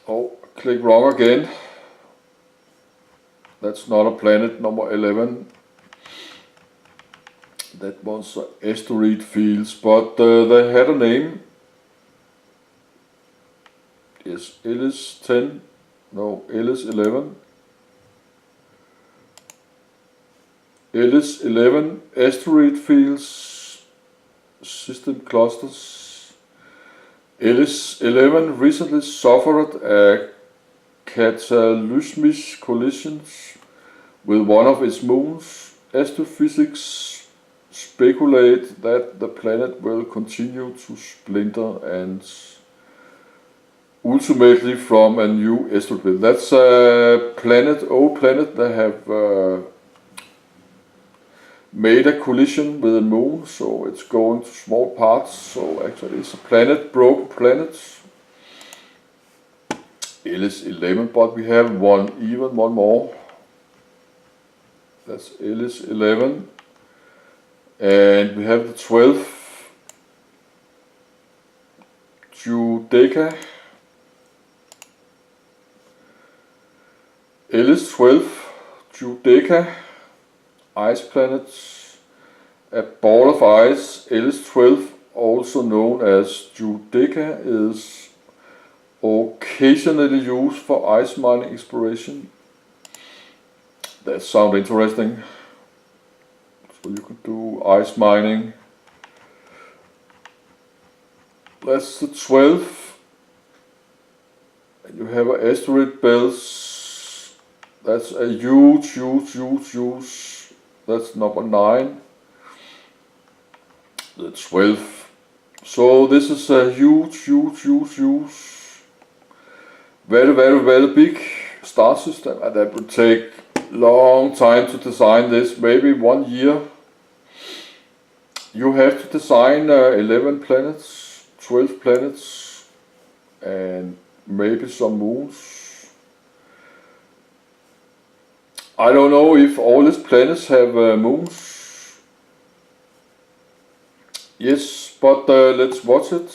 Oh, click wrong again. That's not a planet, number 11. That was asteroid fields, but they had a name. Yes, Ellis 10. No, Ellis 11. Ellis 11 asteroid fields system clusters. Ellis 11 recently suffered a cataclysmic collision with one of its moons. Astrophysics speculate that the planet will continue to splinter and ultimately from a new asteroid. That's a planet, old planet that have made a collision with the moon, so it's going to small parts. So actually it's a planet, broken planet. Ellis 11, but we have even one more. That's Ellis 11. And we have the 12, Judeca. Ellis 12, Judeca, ice planets. A ball of ice, Ellis 12, also known as Judeca, is occasionally used for ice mining exploration. That sounds interesting. So you can do ice mining. That's the 12. And you have an asteroid belt. That's a huge. That's number 9. The 12. So this is a huge, very big star system, and that would take long time to design this, maybe 1 year. You have to design 11 planets, 12 planets, and maybe some moons. I don't know if all these planets have moons. Yes, but let's watch it.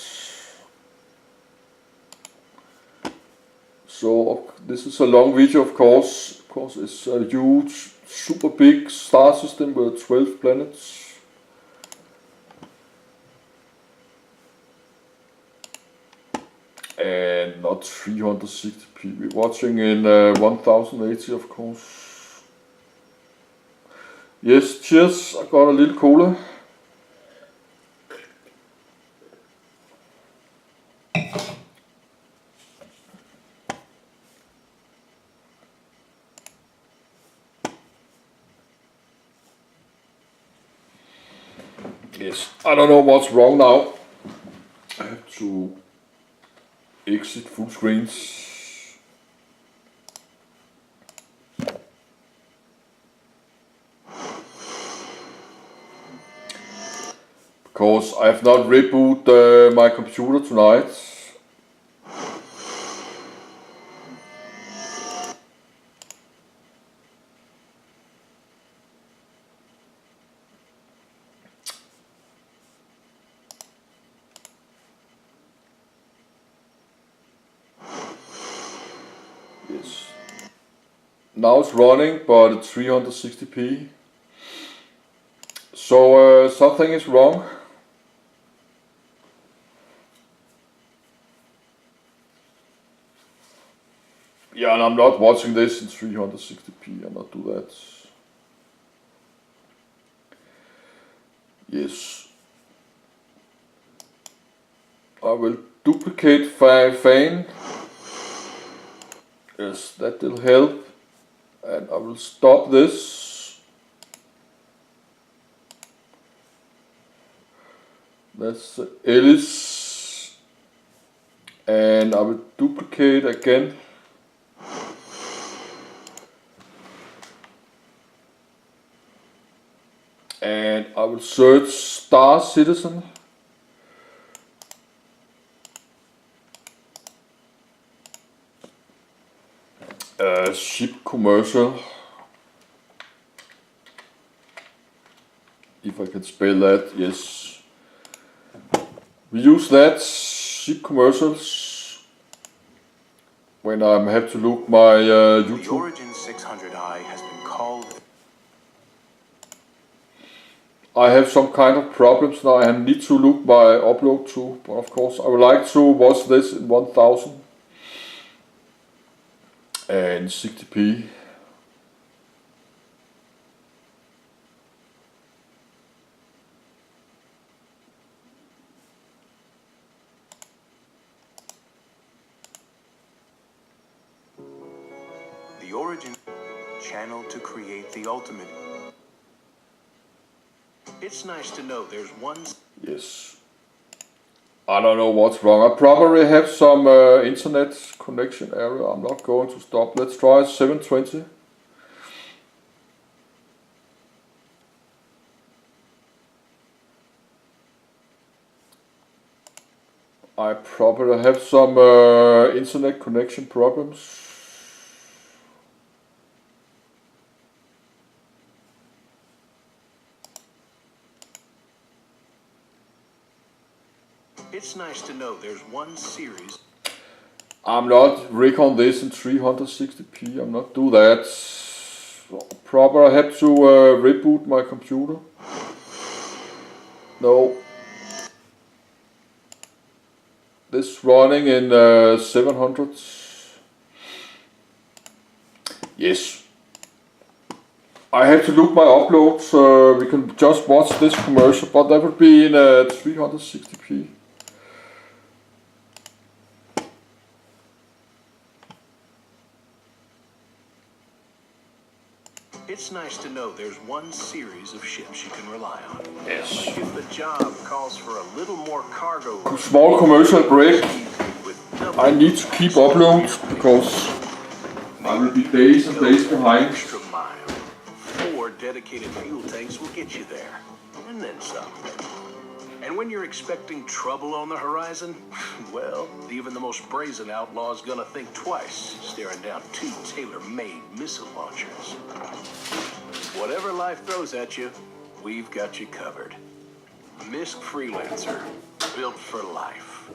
So this is a long video, of course. Of course, it's a huge, super big star system with 12 planets. And not 360p. We're watching in 1080, of course. Yes, cheers. I got a little cola. Yes, I don't know what's wrong now. I have to exit full screens. Because I have not rebooted my computer tonight. Yes. Now it's running, but it's 360p. So something is wrong. Yeah, and I'm not watching this in 360p. I'll not do that. Yes. I will duplicate fan. Yes, that will help. And I will stop this. That's Ellis. And I will duplicate again. And I will search Star Citizen. Ship commercial. If I can spell that, yes. We use that, ship commercials. when I have to look my The YouTube. Origin 600i has been called. I have some kind of problems now. I need to look my upload to, but of course I would like to watch this in 1000 and 60p. The Origin channel to create the ultimate. It's nice to know there's one. Yes. I don't know what's wrong. I probably have some internet connection error. I'm not going to stop. Let's try 720. I probably have some internet connection problems. It's nice to know there's one series. I'm not recon this in 360p. I'm not do that. Probably I have to reboot my computer. No. This running in 700. Yes. I have to look my uploads. We can just watch this commercial, but that would be in 360p. It's nice to know there's one series of ships you can rely on. Yes. Like if the job calls for a little more cargo. Small commercial break. I need to keep uploads because I will be days and days behind. Extra mile. 4 dedicated fuel tanks will get you there, and then some. And when you're expecting trouble on the horizon, well, even the most brazen outlaw is gonna think twice, staring down 2 tailor-made missile launchers. Whatever life throws at you, we've got you covered. MISC Freelancer, built for life.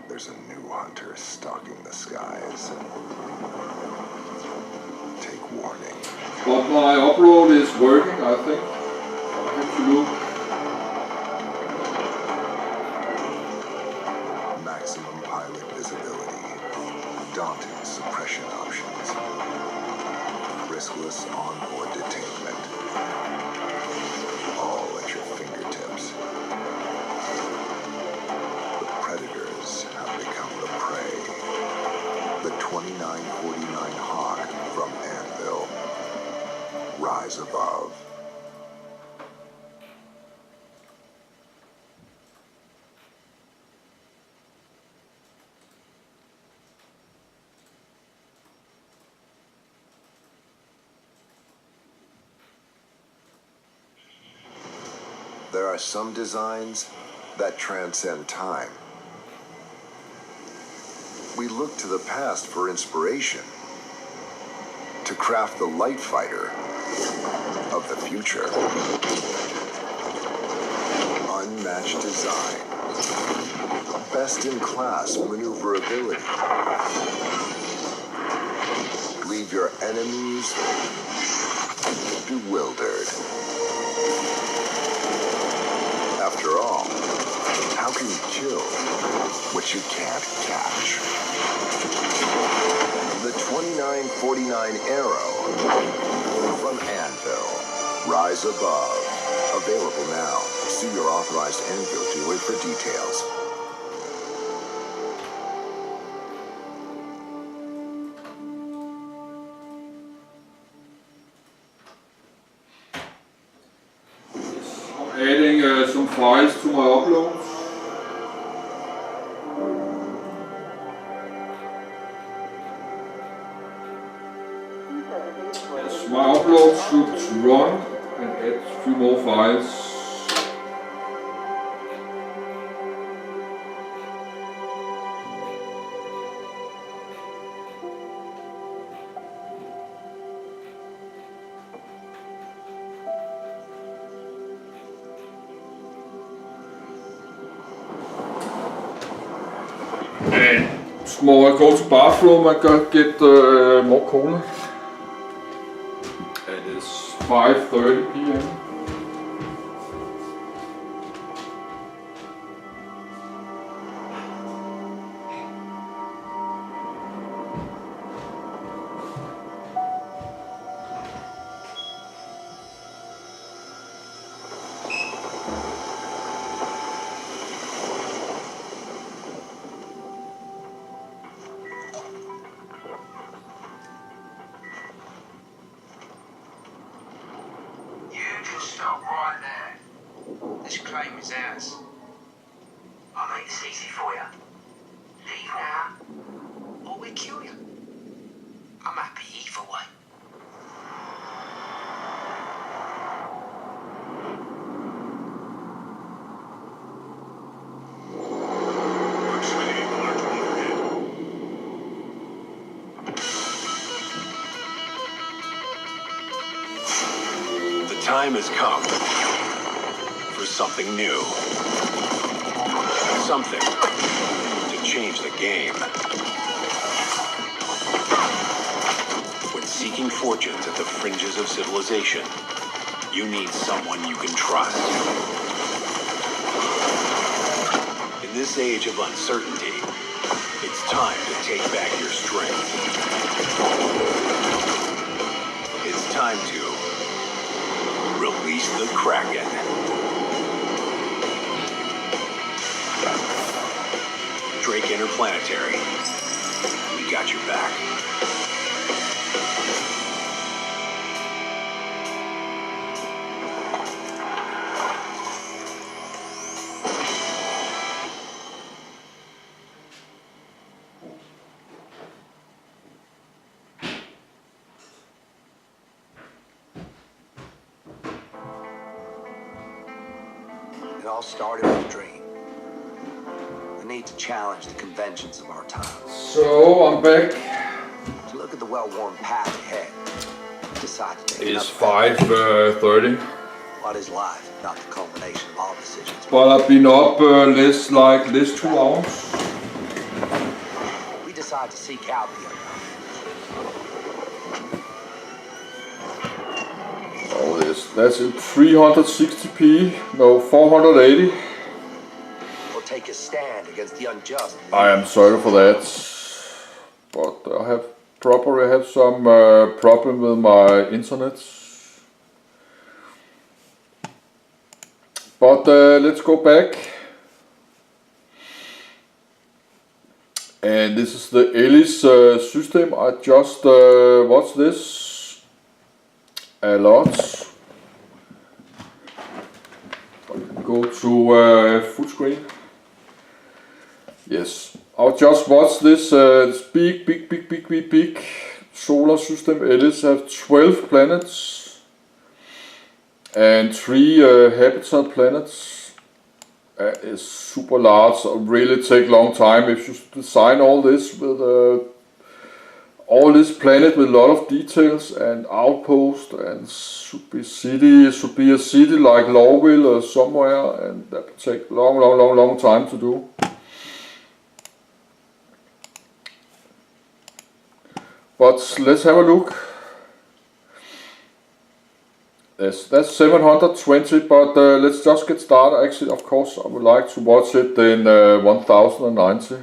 There's a new hunter stalking the skies. Take warning. But my upload is working, I think. I have to look. Maximum pilot visibility. Daunting suppression options. Riskless onboard detainment. All at your fingertips. The predators have become the prey. The 2949 Hawk from Anvil. Rise above. There are some designs that transcend time. We look to the past for inspiration to craft the light fighter of the future. Unmatched design, best-in-class maneuverability. Leave your enemies bewildered. After all, how can you kill what you can't catch? The 2949 Arrow from Anvil. Rise above. Available now. See your authorized Anvil dealer for details. Adding some files to my uploads. Yes, my upload should run and add a few more files. small, go to bathroom and get more cola. And it's 5:30 p.m. Stop right there. This claim is ours. I'll make this easy for you. Leave now, or we'll kill you. I'm happy either way. The time has come for something new. Something to change the game. When seeking fortunes at the fringes of civilization, you need someone you can trust. In this age of uncertainty, it's time to take back your strength. It's time to release the Kraken. Drake Interplanetary. We got your back. It all started with a dream. The need to challenge the conventions of our time. So I'm back. To look at the well-worn path ahead. Decide to take It's another path. 5:30. What is life? Not the culmination of all decisions. But I've been up less 2 hours. We decide to seek out the unknown. Oh, that's in 360p. No, 480. Or take a stand against the unjust. I am sorry for that. But I have probably have some problem with my internet. But let's go back. And this is the Ellis system. I just watched this a lot. Go to full screen. Yes, I just watched this, this big solar system. Ellis have 12 planets and 3 habitat planets. It's super large. It really take long time if you design all this with all this planet with a lot of details and outpost, and should be city. It should be a city like Lowville or somewhere, and that would take long time to do. But let's have a look. Yes, that's 720, but let's just get started. Actually, of course, I would like to watch it in 1090.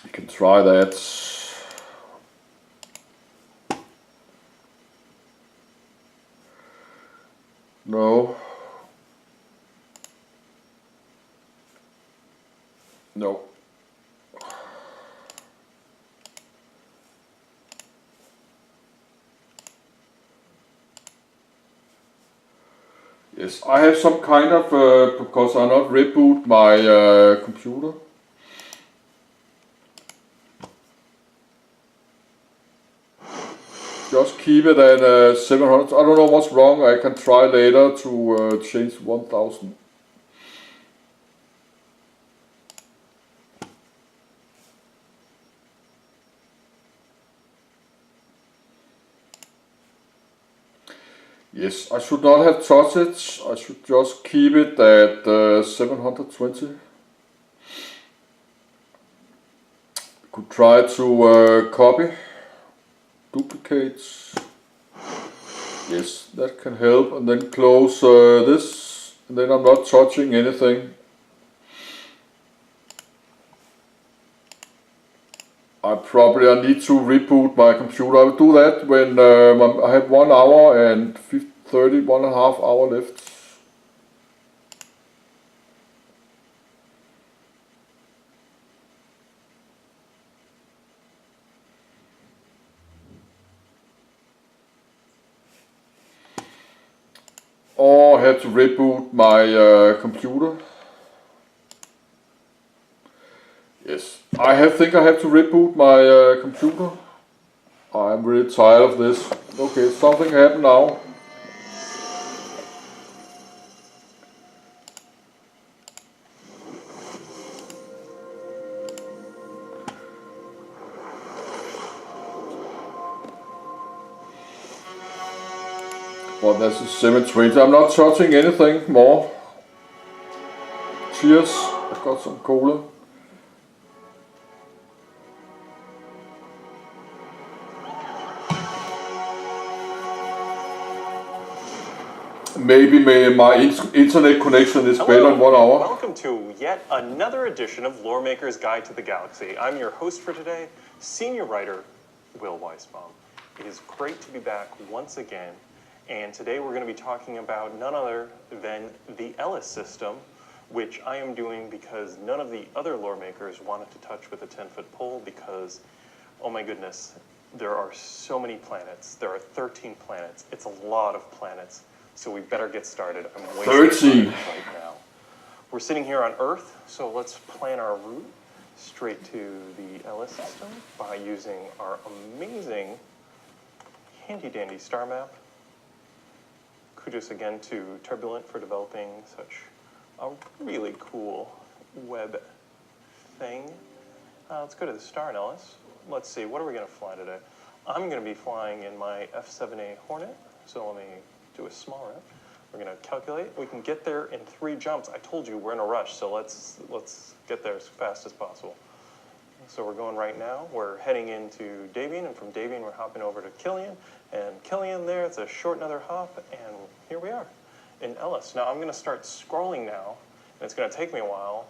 You can try that. No. No. Yes, I have some kind of, because I not reboot my computer. Just keep it at 700. I don't know what's wrong. I can try later to change 1000. Yes, I should not have touched it. I should just keep it at 720. Could try to copy, duplicate. Yes, that can help. And then close this. And then I'm not touching anything. I need to reboot my computer. I will do that when I have 1 hour and 1.5 hour left. Or I have to reboot my computer. Yes, think I have to reboot my computer. I'm really tired of this. Okay, something happened now. Well, that's a 720. I'm not touching anything more. Cheers. I got some cola. Maybe my internet connection is better in 1 hour. Welcome to yet another edition of Loremaker's Guide to the Galaxy. I'm your host for today, senior writer Will Weisbaum. It is great to be back once again, and today we're going to be talking about none other than the Ellis system, which I am doing because none of the other Loremakers wanted to touch with a 10-foot pole because, oh my goodness, there are so many planets. There are 13 planets. It's a lot of planets. So we better get started. I'm wasting 13 right now. We're sitting here on Earth, so let's plan our route straight to the Ellis system by using our amazing handy-dandy star map. Kudos again to Turbulent for developing such a really cool web thing. Let's go to the star in Ellis. Let's see, what are we going to fly today? I'm going to be flying in my F-7A Hornet, so let me do a small route. We're going to calculate. We can get there in 3 jumps. I told you we're in a rush, so let's get there as fast as possible. So we're going right now. We're heading into Davian, and from Davian we're hopping over to Killian. And Killian there, it's a short another hop, and here we are in Ellis. Now I'm going to start scrolling now, and it's going to take me a while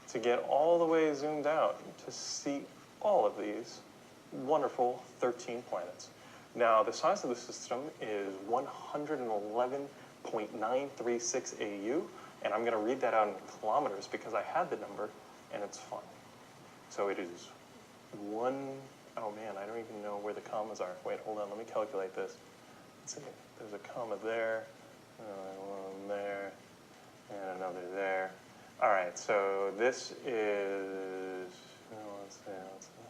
to get all the way zoomed out to see all of these wonderful 13 planets. Now, the size of the system is 111.936 AU, and I'm going to read that out in kilometers because I had the number, and it's fun. So it is oh man, I don't even know where the commas are. Wait, hold on, let me calculate this. Let's see, there's a comma there, one there, and another there. All right, so this is, let's see,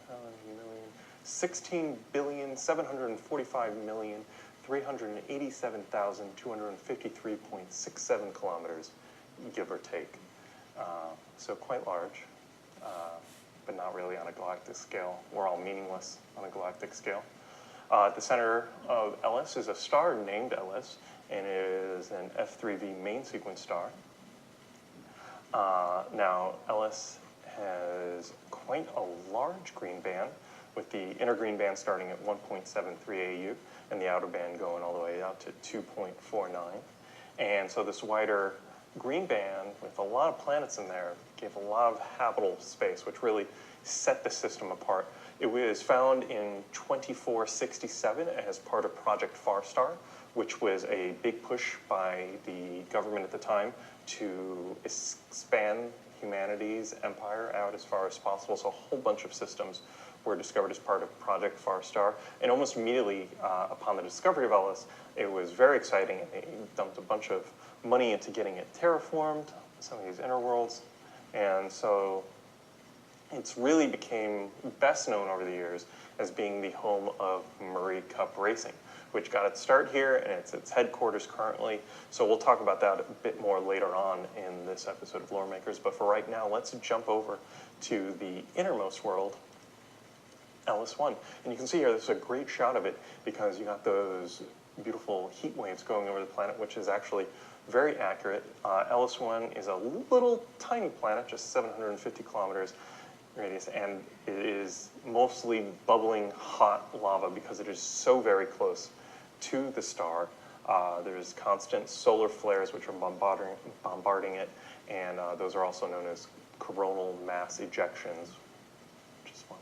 how many million? 16,745,387,253.67 kilometers, give or take. So quite large, but not really on a galactic scale. We're all meaningless on a galactic scale. At the center of Ellis is a star named Ellis, and it is an F3V main sequence star. Now, Ellis has quite a large green band, with the inner green band starting at 1.73 AU and the outer band going all the way out to 2.49. And so this wider green band with a lot of planets in there gave a lot of habitable space, which really set the system apart. It was found in 2467 as part of Project Farstar, which was a big push by the government at the time to expand humanity's empire out as far as possible. So a whole bunch of systems were discovered as part of Project Farstar. And almost immediately upon the discovery of Ellis, it was very exciting, and they dumped a bunch of money into getting it terraformed, some of these inner worlds. And so it's really became best known over the years as being the home of Murray Cup Racing, which got its start here, and it's its headquarters currently. So we'll talk about that a bit more later on in this episode of Lore Makers. But for right now, let's jump over to the innermost world, Ellis 1. And you can see here, this is a great shot of it because you got those beautiful heat waves going over the planet, which is actually very accurate. LS1 is a little tiny planet, just 750 kilometers radius, and it is mostly bubbling hot lava because it is so very close to the star. There's constant solar flares which are bombarding it, and those are also known as coronal mass ejections, which is fun.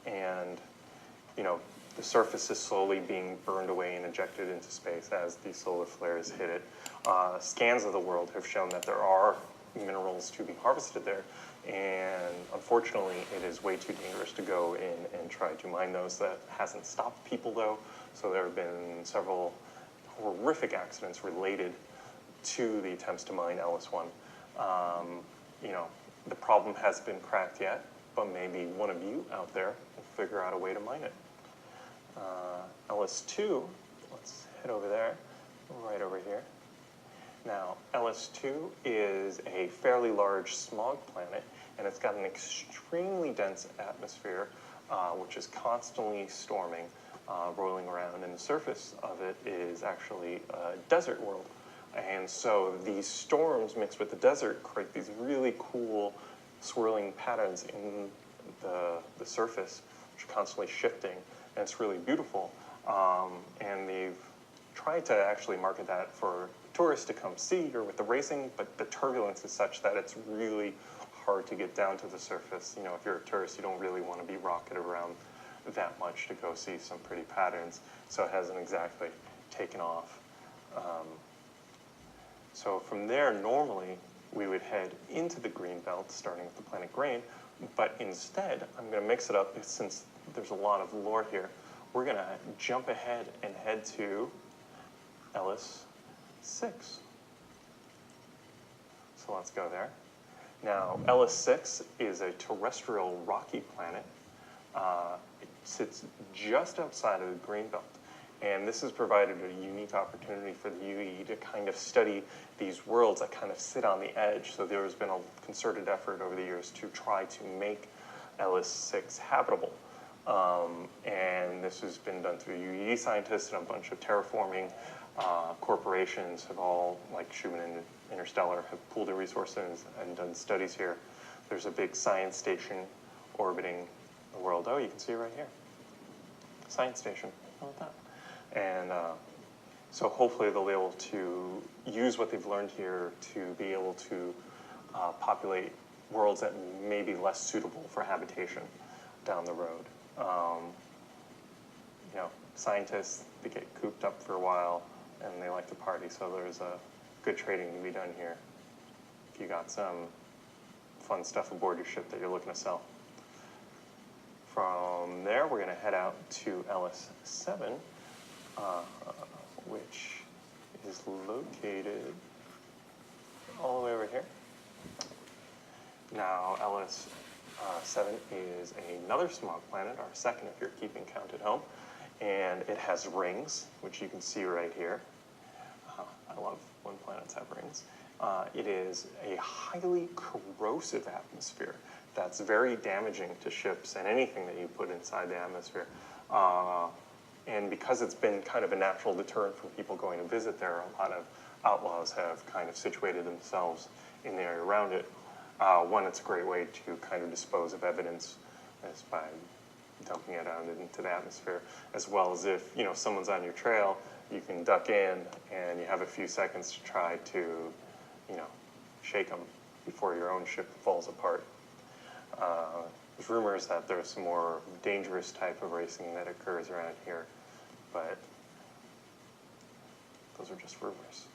And, you know, the surface is slowly being burned away and ejected into space as these solar flares hit it. Scans of the world have shown that there are minerals to be harvested there, and unfortunately it is way too dangerous to go in and try to mine those. That hasn't stopped people though, so there have been several horrific accidents related to the attempts to mine LS1. You know, the problem hasn't been cracked yet, but maybe one of you out there will figure out a way to mine it. LS2, let's head over there, right over here. Now, LS2 is a fairly large smog planet, and it's got an extremely dense atmosphere, which is constantly storming, rolling around, and the surface of it is actually a desert world. And so these storms mixed with the desert create these really cool swirling patterns in the surface, which are constantly shifting, and it's really beautiful. And they've tried to actually market that for tourists to come see or with the racing, but the turbulence is such that it's really hard to get down to the surface. You know, if you're a tourist, you don't really want to be rocketed around that much to go see some pretty patterns, so it hasn't exactly taken off. So from there, normally, we would head into the green belt, starting with the planet Grain, but instead, I'm going to mix it up since there's a lot of lore here. We're going to jump ahead and head to LS6. So let's go there. Now, LS6 is a terrestrial rocky planet. It sits just outside of the green belt. And this has provided a unique opportunity for the UE to kind of study these worlds that kind of sit on the edge. So there has been a concerted effort over the years to try to make LS6 habitable. And this has been done through UE scientists, and a bunch of terraforming corporations have all, like Schumann and Interstellar, have pooled their resources and done studies here. There's a big science station orbiting the world. Oh, you can see it right here. Science station. How about that? And so hopefully they'll be able to use what they've learned here to be able to populate worlds that may be less suitable for habitation down the road. You know, scientists, they get cooped up for a while and they like to party, so there's a good trading to be done here if you got some fun stuff aboard your ship that you're looking to sell. From there, we're going to head out to LS7, which is located all the way over here. Now, LS7 is another smog planet, our second if you're keeping count at home, and it has rings, which you can see right here. I love when planets have rings. It is a highly corrosive atmosphere that's very damaging to ships and anything that you put inside the atmosphere. And because it's been kind of a natural deterrent for people going to visit there, a lot of outlaws have kind of situated themselves in the area around it. One, it's a great way to kind of dispose of evidence by dumping it out into the atmosphere, as well as if, you know, someone's on your trail, you can duck in and you have a few seconds to try to, you know, shake them before your own ship falls apart. There's rumors that there's some more dangerous type of racing that occurs around here, but those are just rumors.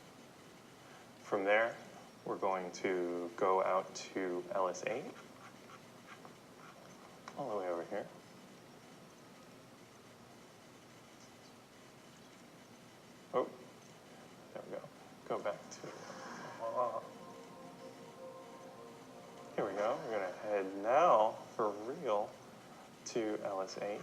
From there, we're going to go out to LS8, all the way over here. Oh, there we go. Go back to, here we go. We're going to head now, for real, to LS8.